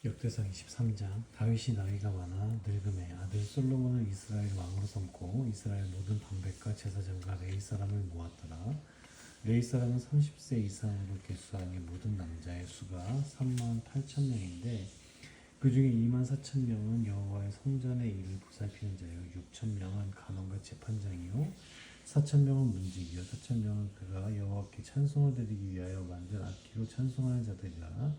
역대상 23장. 다윗이 나이가 많아 늙음에 아들 솔로몬을 이스라엘 왕으로 삼고 이스라엘 모든 방백과 제사장과 레위 사람을 모았더라. 레위 사람은 30세 이상으로 계수하니 모든 남자의 수가 3만 8천 명인데 그 중에 2만 4천 명은 여호와의 성전의 일을 보살피는 자요 6천 명은 간원과 재판장이요 4천 명은 문지기요 4천 명은 그가 여호와께 찬송을 드리기 위하여 만든 악기로 찬송하는 자들이라.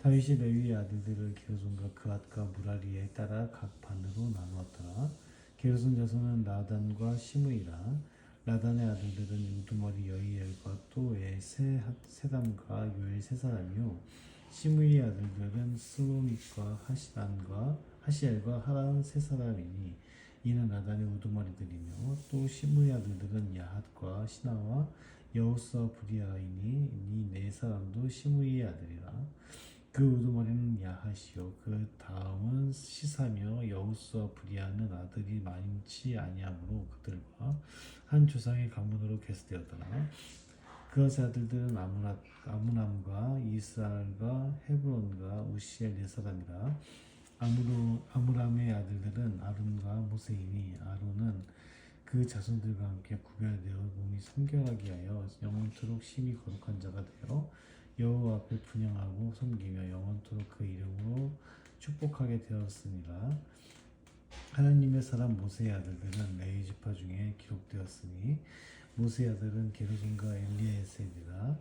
다윗이 레위의 아들들을 게르손과 그앗과 무라리에 따라 각 반으로 나누었더라. 게르손 자손은 나단과 시므이라. 나단의 아들들은 우두머리 여이엘과 또 외 세담과 요엘 세 사람이요 시므이의 아들들은 슬로밋과 하시엘과 하란 세 사람이니 이는 나단의 우두머리들이며 또 시므이 아들들은 야핫과 시나와 여우스와 브리아이니 이 네 사람도 시므이의 아들이라. 그 우두머리는 야하시요 그 다음은 시사며 여우스와 브리아는 아들이 많지 아니하므로 그들과 한 조상의 가문으로 계수되었더라. 그것의 아들들은 아므람과 이스라엘과 헤브론과 우시엘 네 사람이라. 아므람의 아들들은 아론과 모세이니 아론은 그 자손들과 함께 구별되어 몸이 성결하게 하여 영원토록 심히 거룩한 자가 되어 여호와 앞에 분향하고 섬기며 영원토록 그 이름으로 축복하게 되었으니라. 하나님의 사람 모세의 아들들은 레위 지파 중에 기록되었으니 모세의 아들은 게르손과 엘리에셀이라.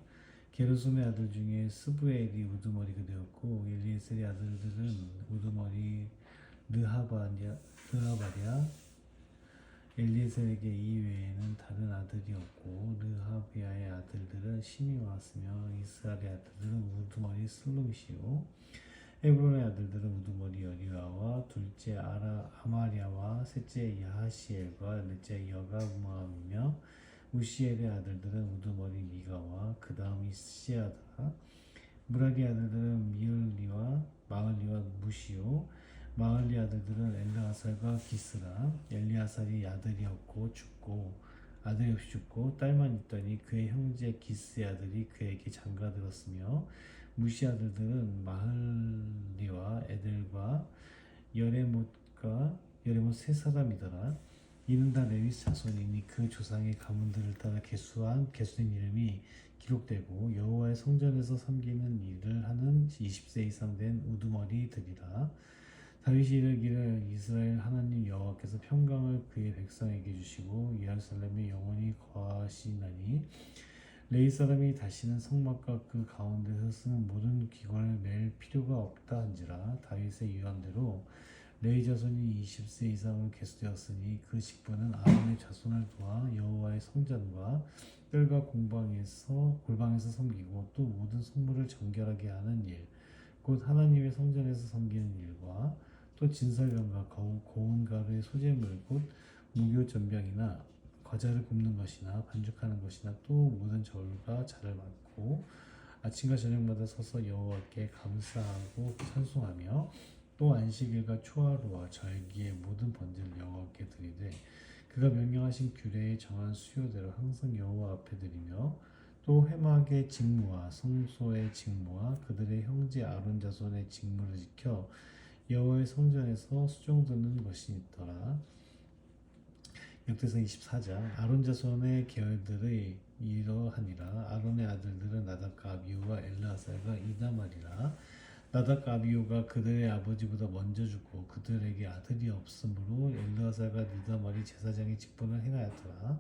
게르손의 아들 중에 스부엘이 우두머리가 되었고 엘리에셀의 아들들은 우두머리 르하바랴. 엘리에셀에게 이 외에는 다른 아들이 없고 르하비아의 아들들은 심히 많았으며 이스라엘의 아들들은 우두머리 슬로미시요 헤브론의 아들들은 우두머리 여리와와 둘째 아마리아와 셋째 야하시엘과 넷째 여가무함이며 우시엘의 아들들은 우두머리 미가와 그 다음 이스야더라. 무라리 아들들은 미을리와 마을리와 무시요 마을리 아들들은 엘르아살과 기스라. 엘리아살이 아들이 없이 죽고 딸만 있더니 그의 형제 기스의 아들이 그에게 장가들었으며 무시 아들들은 마을리와 에델과 여레못 세 사람이더라. 이는 다 레위 자손이니 그 조상의 가문들을 따라 계수된 이름이 기록되고 여호와의 성전에서 섬기는 일을 하는 20세 이상 된 우두머리들이라. 다윗이 이르기를 이스라엘 하나님 여호와께서 평강을 그의 백성에게 주시고 예루살렘에 영원히 거하시나니 레위 사람이 다시는 성막과 그 가운데서 쓰는 모든 기관을 맬 필요가 없다 한지라. 다윗의 유언대로 레위 자손이 20세 이상으로 계수되었으니 그 직분은 아론의 자손을 도와 여호와의 성전과 뜰과 골방에서 섬기고 또 모든 성물을 정결하게 하는 일, 곧 하나님의 성전에서 섬기는 일과 또 진설병과 고운 가루의 소재물 곧 무교 전병이나 과자를 굽는 것이나 반죽하는 것이나 또 모든 절과 자를 맡고 아침과 저녁마다 서서 여호와께 감사하고 찬송하며 또 안식일과 초하루와 절기의 모든 번제를 여호와께 드리되 그가 명령하신 규례에 정한 수요대로 항상 여호와 앞에 드리며 또 회막의 직무와 성소의 직무와 그들의 형제 아론 자손의 직무를 지켜 여호와의 성전에서 수종드는 것이 있더라. 역대상 24장. 아론 자손의 계열들의 이러하니라. 아론의 아들들은 나답과 아비후와 엘르아살과 이다말이라. 나답과 아비후가 그들의 아버지보다 먼저 죽고 그들에게 아들이 없으므로 엘르아살과 이다말이 제사장의 직분을 행하였더라.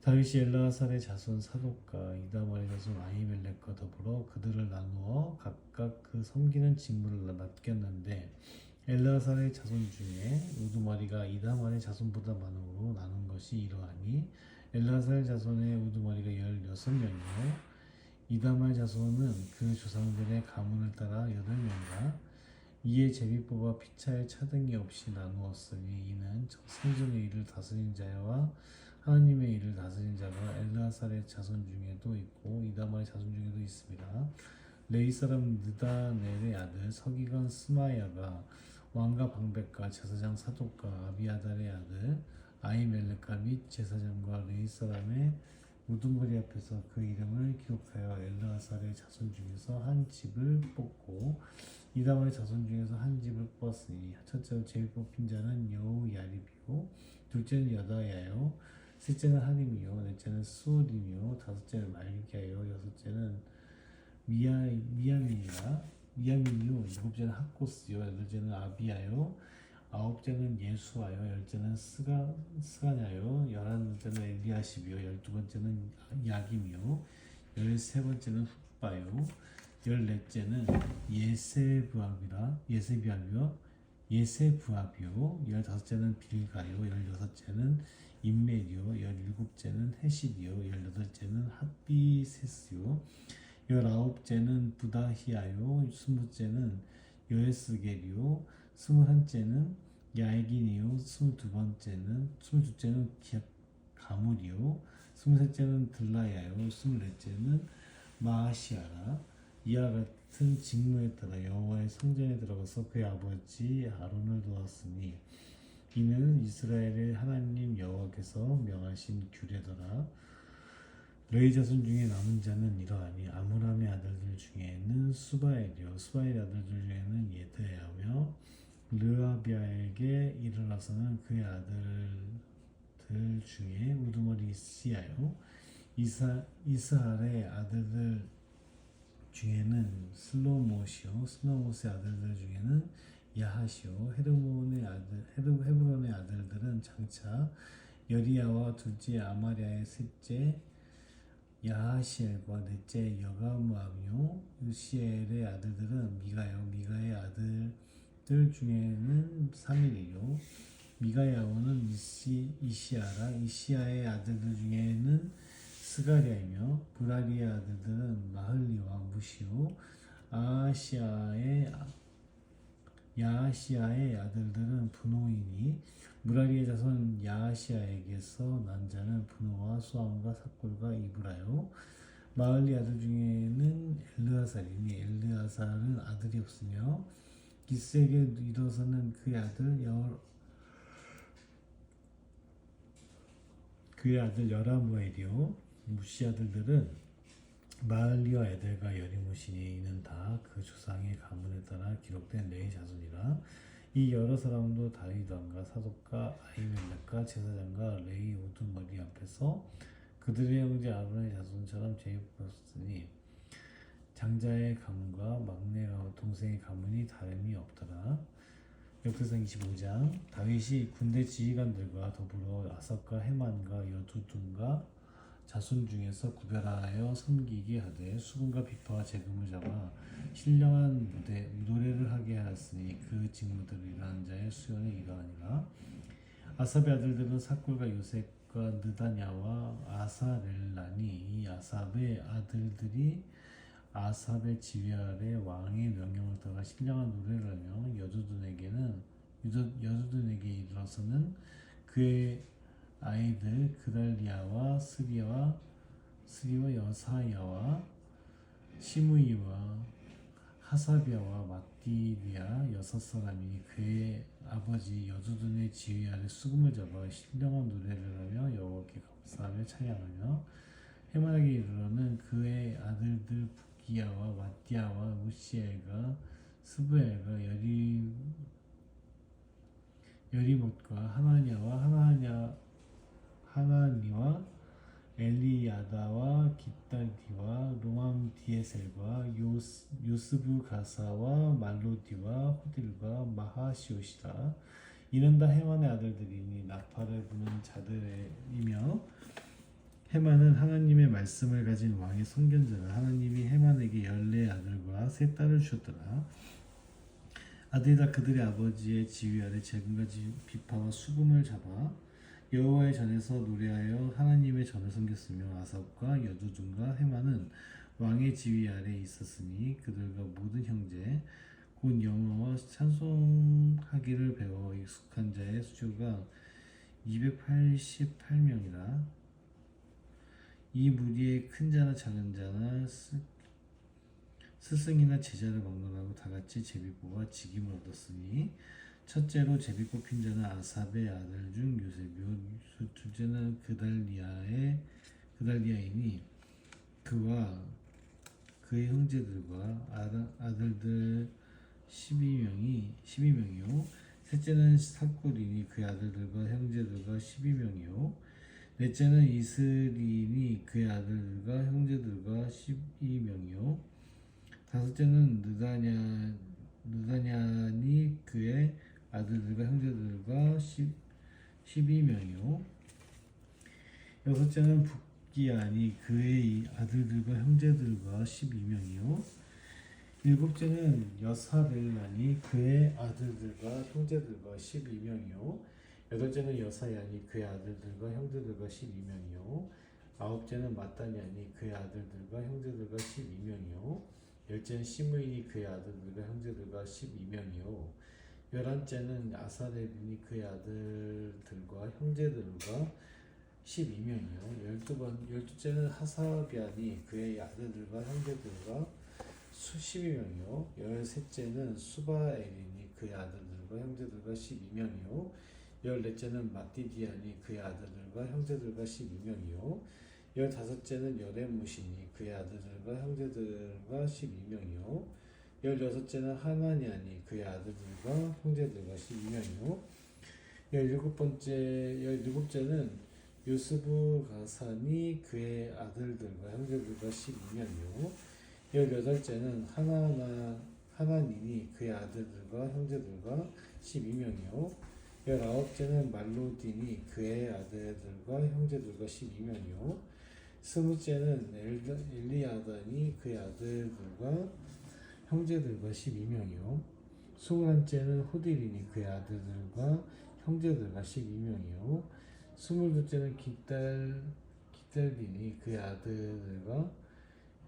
다윗이 엘르아살의 자손 사독과 이다말의 자손 아히멜렉과 더불어 그들을 나누어 각각 그 섬기는 직무를 맡겼는데 엘르아살의 자손 중에 우두머리가 이다말의 자손보다 많음으로 나눈 것이 이러하니 엘르아살 자손의 우두머리가 16명이요 이다말 자손은 그 조상들의 가문을 따라 8명이라. 이에 제비뽑아 피차에 차등이 없이 나누었으니 이는 성전의 일을 다스린 자와 하나님의 일을 다스린 자가 엘르아살의 자손 중에도 있고 이다말의 자손 중에도 있습니다. 레위 사람 느다넬의 아들 서기관 스마야가 왕과 방백과 제사장 사독과 아비아달의 아들 아히멜렉과 및 제사장과 레위 사람의 우두머리 앞에서 그 이름을 기록하여 엘르아살의 자손 중에서 한 집을 뽑고 이다말의 자손 중에서 한 집을 뽑았으니 첫째로 제일 뽑힌 자는 여우야립이요 둘째는 여다야요 셋째는 하림이요 넷째는 수올이요 다섯째는 말기야요 여섯째는 미야민이요 일곱째는 학고스요 여덟째는 아비야요 아홉째는 예수와요 열째는 스가냐요 열하나째는 엘리야십이요 열두 번째는 야김이요 열세 번째는 훗바요 열넷째는 예세부압이요 열다섯째는 빌가요 열여섯째는 인멜이요 열일곱째는 헤실이요 열여덟째는 핫비세스요 열아홉째는 부다히야요 스무째는 여에스겔이요 스물한째는 야에긴이요 스물둘째는 가물이요 스물셋째는 들라야요 스물넷째는 마아시아라 이와 같은 직무에 따라 여호와의 성전에 들어가서 그의 아버지 아론을 도왔으니 이는 이스라엘의 하나님 여호와께서 명하신 규례더라. 레위 자손 중에 남은 자는 이러하니 아므람의 아들들 중에는 수바엘이요 수바엘의 아들들 중에는 예드야며 르아비아에게 일어나서는 그의 아들들 중에 우두머리 이시야요 이스할의 아들들 중에는 슬로못이요 슬로못의 아들들 중에는 야하시요 헤브론의 아들들은 장차 여리야와 둘째 아마랴의 셋째 야하시엘과 넷째 여가무암이요 으시엘의 아들들은 미가의 아들들 중에는 사밀이요 미가야오는 이시야의 아들들 중에는 스가랴이며 브라리의 아들들은 마흘리와 무시요 야하시아의 아들들은 분노이니 무라리의 자손 야하시아에게서 난 자는 분노와 수함과 삭골과 이브라요 마흘리 아들 중에는 엘르아살이니 엘르아살은 아들이 없으며 기스에게 이르러서는 그의 아들 여라무엘이요 무시 아들들은 마을리와 에델과 여리무시니 이는 다 그 조상의 가문에 따라 기록된 레위 자손이라 이 여러 사람도 다윗 왕과 사독과 아히멜렉과 제사장과 레위 우두머리 앞에서 그들의 형제 아론의 자손처럼 제입되었으니 장자의 가문과 막내 동생의 가문이 다름이 없더라. 역대상 25장 다윗이 군대 지휘관들과 더불어 아삽과 헤만과 여두둔과 자손 중에서 구별하여 섬기게 하되 수금과 비파와 재금을 잡아 신령한 노래를 하게 하였으니 그 직무들을 일하는 자의 수요는 이러하니라. 아삽의 아들들은 삭골과 요셉과 느다냐와 아사렐라니 이 아삽의 아들들이 아삽의 지휘 아래 왕의 명령을 따라 신령한 노래를 하며 여두둔에게 이르러서는 그의 아이들 그달리아와 스리와 여사야와 시므이와 하사비아와 마띠리아 여섯 사람이 그의 아버지 여두둔의 지휘 아래 수금을 잡아 신령한 노래를 하며 여호와께 감사하며 찬양하며 해만에게 이르러는 그의 아들들 부기야와 마띠아와 우시엘과 스브엘과 여리못과 하나니와 엘리야다와 깃달디와 로맘디에셀과 요스브 가사와 말로디와 호딜과 마하시옷이라. 이는 다 헤만의 아들들이니 나팔을 부는 자들이며 헤만은 하나님의 말씀을 가진 왕의 선견자라. 하나님이 헤만에게 14 아들과 3 딸을 주셨더라. 아들이 다 그들의 아버지의 지휘 아래 재금과 비파와 수금을 잡아 여호와의 전에서 노래하여 하나님의 전을 섬겼으며 아삽과 여두둔과 헤만은 왕의 지휘 아래 있었으니 그들과 모든 형제 곧 영어와 찬송하기를 배워 익숙한 자의 수가 288명이라. 이 무리에 큰 자나 작은 자나 스승이나 제자를 막론하고 다같이 제비 뽑아 직임을 얻었으니 첫째로 제비 뽑힌 자는 아삽의 아들 중 요셉이요 둘째는 그달리아의 그달리아이니 그와 그의 형제들과 아들들 12명이요. 셋째는 살골이니 그의 아들들과 형제들과 12명이요. 넷째는 이스리니 그의 아들들과 형제들과 12명이요. 다섯째는 느다냐니 그의 아들들과 형제들과 12명이요. 여섯째는 북기야니 그의 아들들과 형제들과 12명이요. 일곱째는 여사벨라니 그의 아들들과 형제들과 12명이요. 여덟째는 여사야니 그의 아들들과 형제들과 12명이요. 아홉째는 마따냐니 그의 아들들과 형제들과 12명이요. 열째는 시므이니 그의 아들들과 형제들과 12명이요. 열한째는 아사렐이니 그의 아들들과 형제들과 12명이요. 열두째는 하사비아니 그의 아들들과 형제들과 12명이요. 열셋째는 수바엘이니 그의 아들들과 형제들과 12명이요. 열넷째는 마띠디아니 그의 아들들과 형제들과 12명이요. 열다섯째는 여레무시니 그의 아들들과 형제들과 12명이요. 열여섯째는 하나니아니 그의 아들들과 형제들과 12명이요. 열일곱째는 유스부 가사니 그의 아들들과 형제들과 12명이요. 열여덟째는 하나니니 그의 아들들과 형제들과 12명이요. 열아홉째는 말로디니 그의 아들들과 형제들과 12명이요. 스무째는 엘리아다니 그의 아들들과 형제들과 12명이요. 스물한째는 호딜이니 그의 아들들과 형제들과 12명이요. 스물둘째는 깃달리니 그의 아들들과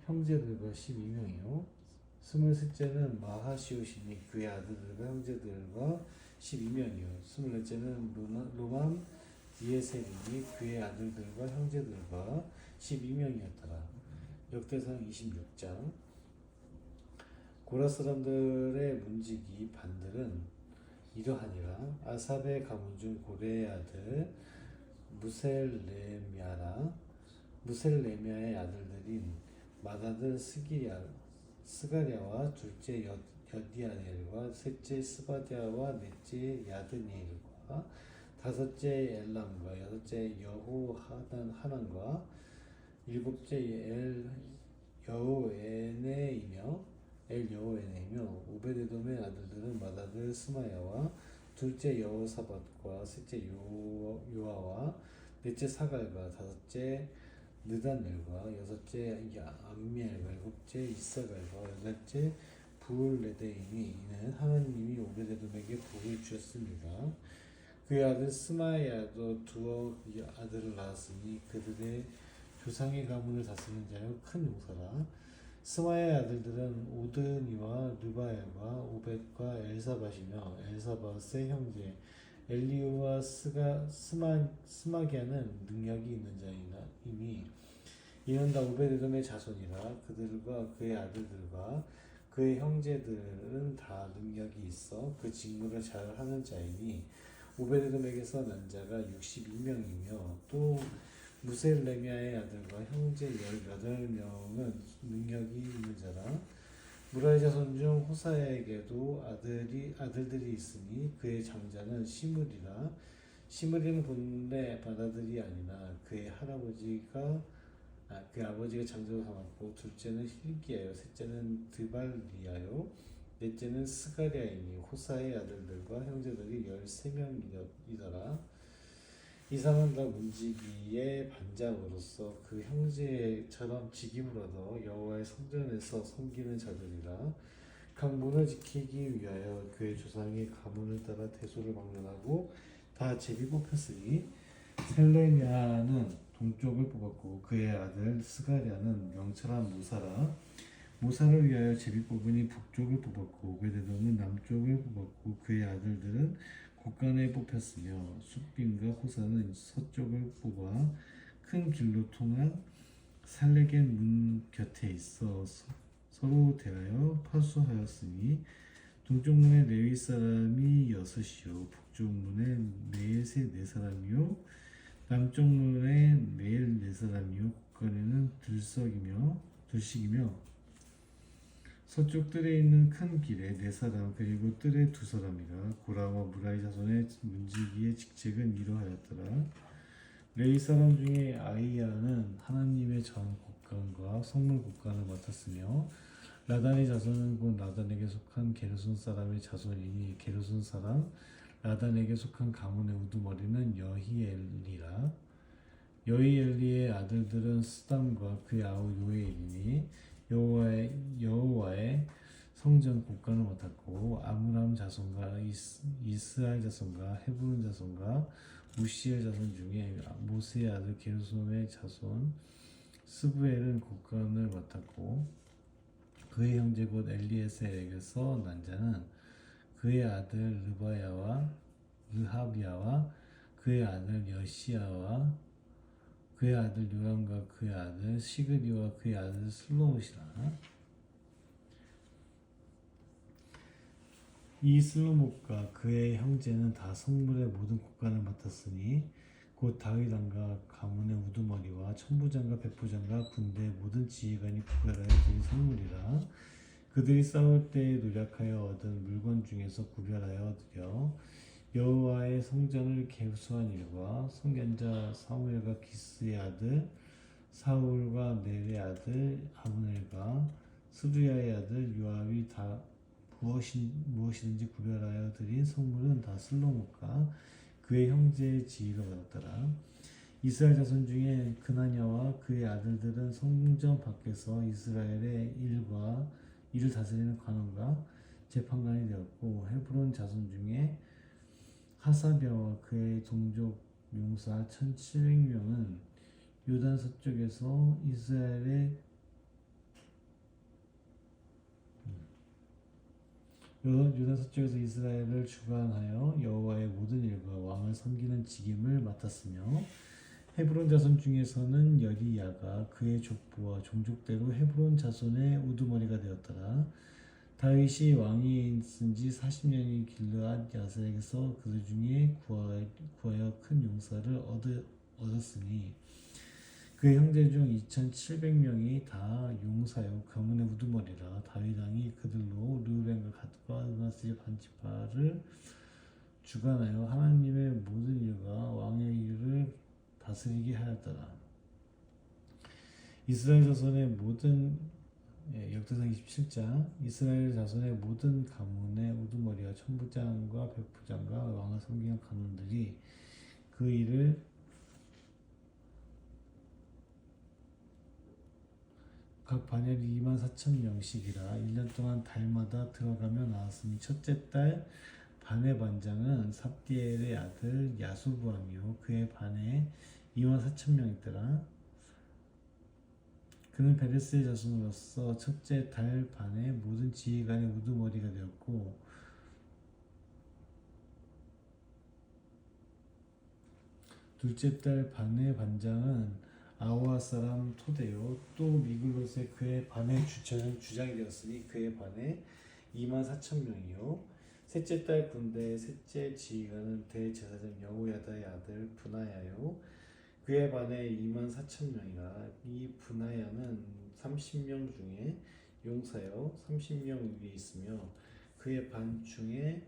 형제들과 12명이요. 스물셋째는 마하시오시니 그의 아들들과 형제들과 12명이요. 스물넷째는 로맘 디에셀이니 그의 아들들과 형제들과 12명이었더라. 역대상 26장. 고라 사람들의 문지기 반들은 이러하니라. 아삽의 가문 중 고레의 아들 무셀레미아의 아들들인 맏아들 스가랴와 둘째 여디아엘과 셋째 스바디아와 넷째 야드니엘과 다섯째 엘람과 여섯째 여호하난과 일곱째 엘여호에네이며 오베데돔의 아들들은 맏아들 스마야와 둘째 여호사밧과 셋째 요아와 넷째 사갈과 다섯째 느다넬과 여섯째 암미엘과 일곱째 이사갈과 여덟째 부울레데이니 이는 하나님이 오베데돔에게 복을 주셨습니다. 그의 아들 스마야도 두 아들을 낳았으니 그들의 조상의 가문을 다스리는 자여 큰 용사라. 스마야의 아들들은 오드니와 르바엘과 오벳과 엘사밧이며 엘사밧의 형제 엘리우와 스마기아는 능력이 있는 자이니 이는 다 오베데돔의 자손이라. 그들과 그의 아들들과 그의 형제들은 다 능력이 있어 그 직무를 잘 하는 자이니 오베데돔에게서 난 자가 62명이며 또 무셀레미아의 아들과 형제 18명은 능력이 있는 자라. 무라의 자손 중 호사야에게도 아들들이 있으니 그의 장자는 시므리라. 시므리는 본래 맏아들이 아니나 그의 아버지가 장자로 삼았고 둘째는 힐기야요 셋째는 드발리야요 넷째는 스가랴이니 호사의 아들들과 형제들이 13명이더라. 이사는 다 문지기의 반장으로서 그 형제처럼 직임을 얻어 여호와의 성전에서 섬기는 자들이라. 각 문을 지키기 위하여 그의 조상의 가문을 따라 대소를 막론하고 다 제비 뽑혔으니 셀레미아는 동쪽을 뽑았고 그의 아들 스가랴는 명철한 모사라. 모사를 위하여 제비 뽑으니 북쪽을 뽑았고 오베데돔은 남쪽을 뽑았고 그의 아들들은 곳간에 뽑혔으며 숫빔과 호사는 서쪽을 뽑아 큰 길로 통한 살레겐 문 곁에 있어 서로 대하여 파수하였으니 동쪽 문에 레위 사람이 6이요 북쪽 문에 넷의 4사람이요 남쪽 문에 매일 네 사람이요 곳간에는 들식이며 서쪽 뜰에 있는 큰 길에 네 사람 그리고 뜰에 두 사람이라 고라와 무라리 자손의 문지기의 직책은 이러하였더라. 레위 사람 중에 아이야는 하나님의 전 곳간과 성물 곳간을 맡았으며 라단의 자손은 곧 라단에게 속한 게르손 사람의 자손이니 게르손 사람 라단에게 속한 가문의 우두머리는 여히엘리라. 여히엘리의 아들들은 스담과 그의 아우 요엘이니 여호와의 성전 곳간을 맡았고 아므람 자손과 이스라엘 자손과 헤브론 자손과 우시엘 자손 중에 모세의 아들 게르솜의 자손 스부엘은 곳간을 맡았고 그의 형제 곧 엘리에셀에게서 난 자는 그의 아들 르하비야와 그의 아들 여시야와 그의 아들 요람과 그의 아들 시그리와 그의 아들 슬로못이라. 이 슬로못과 그의 형제는 다 성물의 모든 곳간을 맡았으니 곧 다윗 왕과 가문의 우두머리와 천부장과 백부장과 군대의 모든 지휘관이 구별하여 드린 성물이라. 그들이 싸울 때에 노력하여 얻은 물건 중에서 구별하여 드려 여호와의 성전을 개수한 일과 선견자 사무엘과 기스의 아들 사울과 넬의 아들 아브넬과 스루야의 아들 요압이 다 무엇이든지 구별하여 드린 성물은 다 슬로못과 그의 형제의 지휘가 받았더라. 이스라엘 자손 중에 그나냐와 그의 아들들은 성전 밖에서 이스라엘의 이를 다스리는 관원과 재판관이 되었고 헤브론 자손 중에 하사랴와 그의 동족 용사 1700명은 요단 서쪽에서 이스라엘을 주관하여 여호와의 모든 일과 왕을 섬기는 직임을 맡았으며 헤브론 자손 중에서는 여리야가 그의 족보와 종족대로 헤브론 자손의 우두머리가 되었더라. 다윗이 왕이 있은 지 40년이 길르앗 야살에게서 그들 중에 구하여 큰 용사를 얻었으니 그의 형제 중 2700명이 다 용사요 가문의 우두머리라. 다윗 왕이 그들로 르우벤과 갓과 므낫세 반지파를 주관하여 하나님의 모든 일과 왕의 일을 다스리게 하였더라. 이스라엘 자손의 모든 역대상 27장 이스라엘 자손의 모든 가문의 우두머리와 천부장과 백부장과 왕을 섬기는 관원들이 그 일을 각 반열이 24,000명씩이라 1년 동안 달마다 들어가며 나왔으니 첫째 달 반의 반장은 삽디엘의 아들 야수부함이요 그의 반에 24,000명이더라. 그는 베레스의 자손으로서 첫째 달 반의 모든 지휘관의 우두머리가 되었고 둘째 달 반의 반장은 아우아 사람 토데요 또 미글롯의 그의 반의 주장이 되었으니 그의 반에 24,000명이요 셋째 달 군대의 셋째 지휘관은 대제사장 여호야다의 아들 분하야요 그에 반해 24,000명이라. 이 분하야는 30명 중에 용사여 30명 위에 있으며 그의 반중에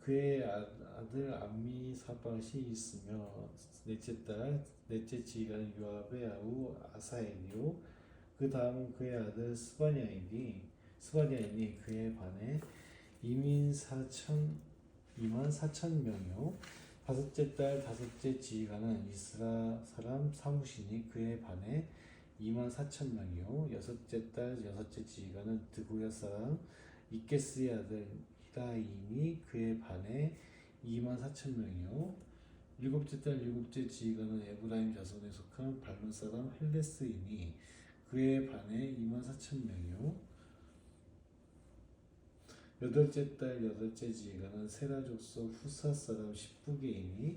그의 아들 암미사밧이 있으며 넷째 지휘관은 요압의 아우 아사엘이요 그 다음은 그의 아들 스바냐이니 그의 반에 24,000명이요 다섯째 달 다섯째 지휘관은 이스라 사람 사무시니 그의 반에 24,000명이요 여섯째 달 여섯째 지휘관은 드고야 사람 이케스의 아들 히라임이 그의 반에 24,000명이요 일곱째 달 일곱째 지휘관은 에브라임 자손에 속한 발론 사람 헬레스이니 그의 반에 24,000명이요 여덟째 달 여덟째 지휘관은 세라 족속 후사 사람 10부계이니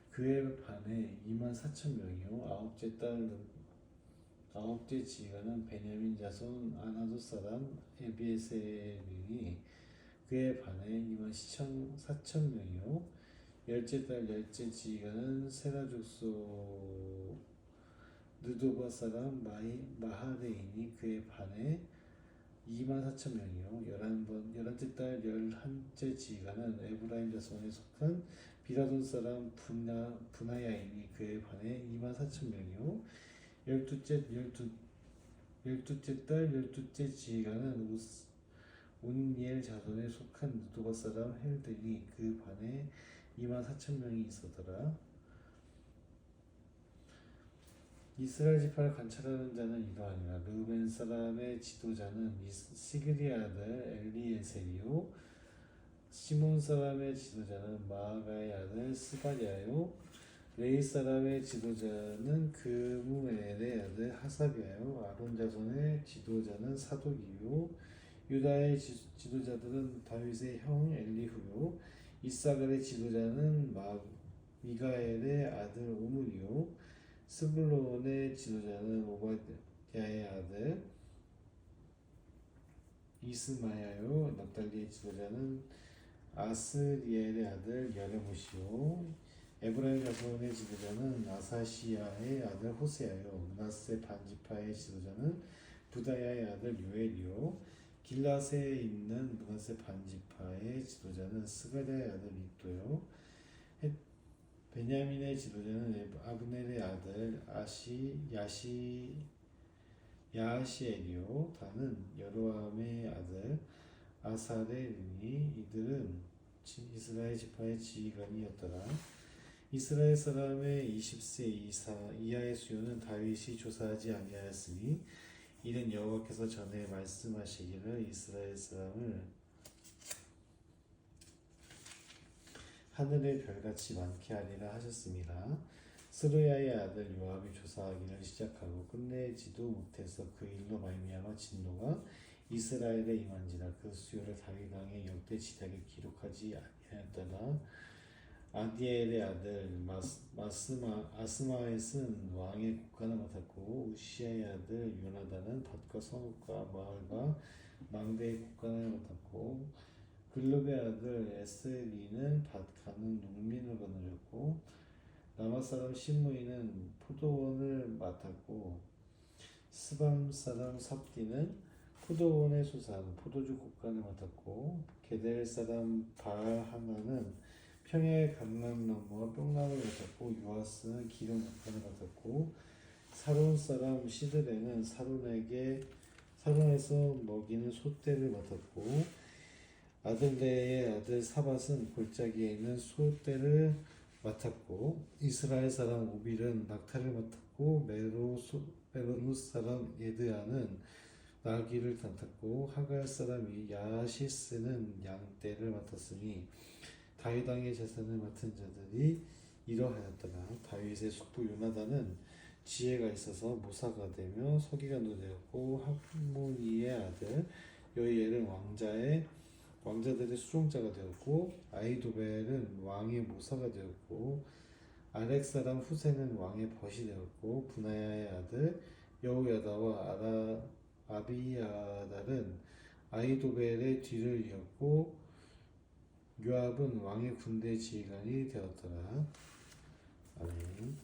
그의 반에 24,000명이요 아홉째 지휘관은 베냐민 자손 아나도 사람 에비에셀이니 그의 반에 24,000명이요 열째 달 열째 지휘관은 세라 족속 느도바 사람 마하레인이 그에 반해 24,000명이요. 열한째 달 열한째 지휘관은 에브라임 자손에 속한 비라돈 사람 분하야인이 그에 반해 24,000명이요. 열두째 달 열두째 지휘관은 온니엘 자손에 속한 느도바 사람 헬들이 그 반에 24,000명이 있었더라. 이스라엘 지파를 관찰하는 자는 이러하니라. 르우벤 사람의 지도자는 시그리 아들 엘리에셀이요, 시몬 사람의 지도자는 마아가의 아들 스바랴요, 레이 사람의 지도자는 그무엘의 아들 하사비아요, 아론 자손의 지도자는 사독이요, 유다의 지도자들은 다윗의 형 엘리후요, 이사갈의 지도자는 미가엘의 아들 오므리요, 스불론의 지도자는 오바댜의 아들 이스마야요, 납달리의 지도자는 아스리엘의 아들 여레못이요, 에브라임 자손의 지도자는 아사시야의 아들 호세아요, 므낫세 반지파의 지도자는 부다야의 아들 요엘이요, 길라세에 있는 므낫세 반지파의 지도자는 스가랴의 아들 윗도요, 베냐민의 지도자는 아브넬의 아들 야하시엘이요, 다는 여로함의 아들 아사렐이니 이들은 이스라엘 지파의 지휘관이었더라. 이스라엘 사람의 20세 이하의 수요는 다윗이 조사하지 아니하였으니 이는 여호와께서 전에 말씀하시기를 이스라엘 사람을 하늘의 별같이 많게 하리라 하셨습니다. 스루야의 아들 요압이 조사하기를 시작하고 끝내지도 못해서 그 일로 말미암아 진노가 이스라엘에 임한지라. 그 수요를 다윗 왕의 역대 지략에 기록하지 아니하였더라. 아디엘의 아들 아스마엣은 왕의 국관을 맡았고 우시아의 아들 요나단은 밭과 성읍과 마을과 망대의 국관을 맡았고 글룹의 아들 에스리는 밭 가는 농민을 거느렸고 라마 사람 시므이는 포도원을 맡았고 스밤 사람 삽디는 포도원의 수산 포도주 곡간을 맡았고 게델 사람 바하나는 평야의 감람나무와 뿅나무를 맡았고 요아스는 기름 곡간을 맡았고 사론 사람 시드레는 사론에서 먹이는 소떼를 맡았고 아들레의 아들 사밧은 골짜기에 있는 소떼를 맡았고 이스라엘 사람 오빌은 낙타를 맡았고 메로누스 사람 예드야는 나귀를 맡았고 하갈 사람 야시스는 양떼를 맡았으니 다윗 왕의 재산을 맡은 자들이 이러하였더라. 다윗의 숙부 요나단은 지혜가 있어서 모사가 되며 서기관도 되었고 학모니의 아들 여이엘은 왕자들의 수종자가 되었고 아히도벨은 왕의 모사가 되었고 아렉 사람 후세는 왕의 벗이 되었고 분하야의 아들 여호야다와 아비야달은 아히도벨의 뒤를 이었고 요압은 왕의 군대 지휘관이 되었더라. 아멘.